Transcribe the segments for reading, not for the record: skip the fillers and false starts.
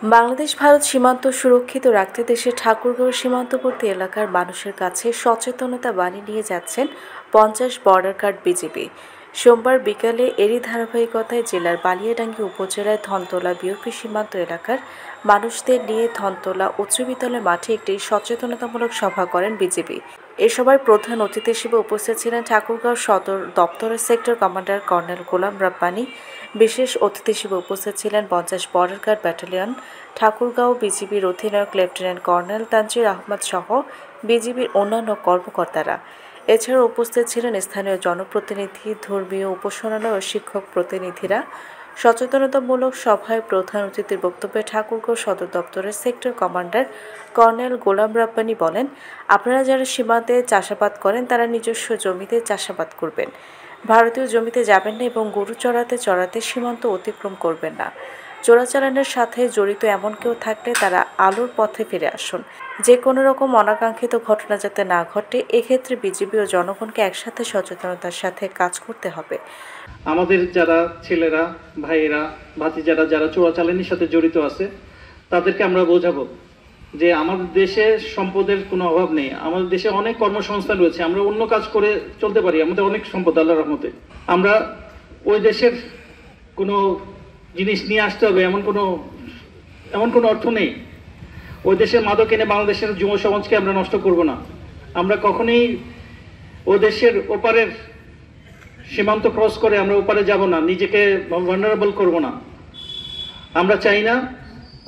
বাংলাদেশ ভারত সীমান্ত সুরক্ষিত রাখতে দেশের ঠাকুরগাঁও সীমান্তবর্তী এলাকার মানুষের কাছে সচেতনতা বাণী নিয়ে যাচ্ছেন 50 বর্ডার গার্ড বিজিবি। সোমবার বিকালে এরই ধারাবাহিকতায় জেলার বালিয়াডাঙ্গি উপজেলায় ধনতলা বিওপি সীমান্ত এলাকার মানুষদের নিয়ে ধনতলা উচ্চ বিদ্যালয় মাঠে একটি সচেতনতামূলক সভা করেন বিজিবি। এ সভায় প্রধান অতিথি হিসেবে উপস্থিত ছিলেন ঠাকুরগাঁও সদর দপ্তরের sector commander colonel Golam Rabbani. বিশেষ অতিথি হিসেবে উপস্থিত ছিলেন 50 বর্ডার গার্ড ব্যাটালিয়ন ঠাকুরগাঁও বিজিবির অধিনায়ক লেফটেন্যান্ট কর্নেল তানজির আহমদ সহ বিজিবির অন্যান্য কর্মকর্তারা। এছাড়াও উপস্থিত ছিলেন স্থানীয় জনপ্রতিনিধি, ধর্মীয় উপাসনালয় ও শিক্ষক প্রতিনিধিরা। সচেতনতামূলক সভায় প্রধান অতিথির বক্তব্যে ঠাকুরগাঁও সদর দপ্তরের sector commander colonel Golam Rabbani বলেন, আপনারা যারা সীমান্তে চাষাবাদ করেন তারা নিজস্ব জমিতে চাষাবাদ করবেন, ভারতীয় জমিতে যাবেন না এবং গরু চড়াতে চড়াতে সীমান্ত অতিক্রম করবেন না। চোরাচালানের সাথে জড়িত এমন কেউ থাকলে তারা আলোর পথে ফিরে আসুন। যে কোনো রকম অনাকাঙ্ক্ষিত ঘটনা যাতে না ঘটে, এক্ষেত্রে বিজিবি ও জনগণকে একসাথে সচেতনতার সাথে কাজ করতে হবে। আমাদের যারা ছেলেরা, ভাইয়েরা, ভাতিজারা যারা চোরাচালানির সাথে জড়িত আছে তাদেরকে আমরা বোঝাবো যে আমাদের দেশে সম্পদের কোনো অভাব নেই, আমাদের দেশে অনেক কর্মসংস্থান রয়েছে, আমরা অন্য কাজ করে চলতে পারি, আমাদের অনেক সম্পদ আল্লাহর রহমতে। আমরা ওই দেশের কোনো জিনিস নিয়ে আসতে হবে এমন কোনো অর্থ নেই। ওই দেশের মাদক এনে বাংলাদেশের যুব সমাজকে আমরা নষ্ট করব না। আমরা কখনোই ওই দেশের ওপারের সীমান্ত ক্রস করে আমরা ওপারে যাব না, নিজেকে ভালনারেবল করব না। আমরা চাই না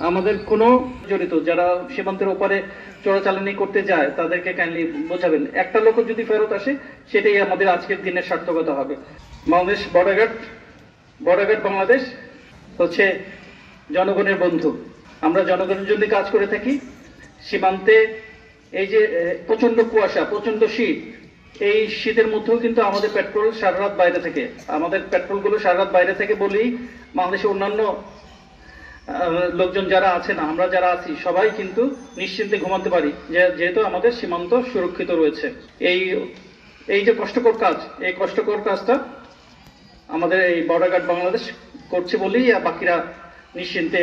আমাদের কোনো জড়িত যারা সীমান্তের ওপারে চোরাচালানি করতে যায় তাদেরকে কাইন্ডলি বোঝাবেন। একটা লোক যদি ফেরত আসে সেটাই আমাদের আজকের দিনের সার্থকতা হবে। বাংলাদেশ বর্ডার গার্ড বাংলাদেশ হচ্ছে জনগণের বন্ধু। আমরা জনগণের জন্য কাজ করে থাকি। সীমান্তে এই যে প্রচন্ড কুয়াশা, প্রচন্ড শীত, এই শীতের মধ্যেও কিন্তু আমাদের পেট্রোল সারা রাত বাইরে থেকে, আমাদের পেট্রোলগুলো সারা রাত বাইরে থেকে বলেই বাংলাদেশের অন্যান্য লোকজন যারা আছেন, আমরা যারা আছি সবাই কিন্তু নিশ্চিন্তে ঘুমাতে পারি, যেহেতু আমাদের সীমান্ত সুরক্ষিত রয়েছে। এই যে কষ্টকর কাজ, এই কষ্টকর কাজটা আমাদের এই বর্ডার গার্ড বাংলাদেশ করছে বলেই বাকিরা নিশ্চিন্তে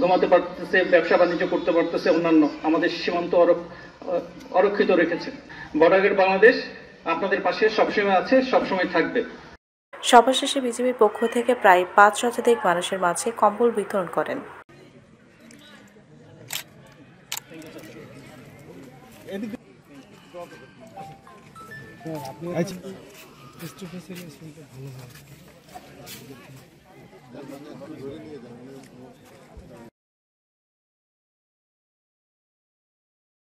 ঘুমাতে পারতেছে, ব্যবসা বাণিজ্য করতে পারতেছে, অন্যান্য আমাদের সীমান্ত অরক্ষিত রেখেছে। বর্ডার গার্ড বাংলাদেশ আপনাদের পাশে সবসময় আছে, সবসময় থাকবে। সভা শেষে বিজিবির পক্ষ থেকে প্রায় 5 শতাধিক মানুষের মাঝে কম্বল বিতরণ করেন। ভালো হয়।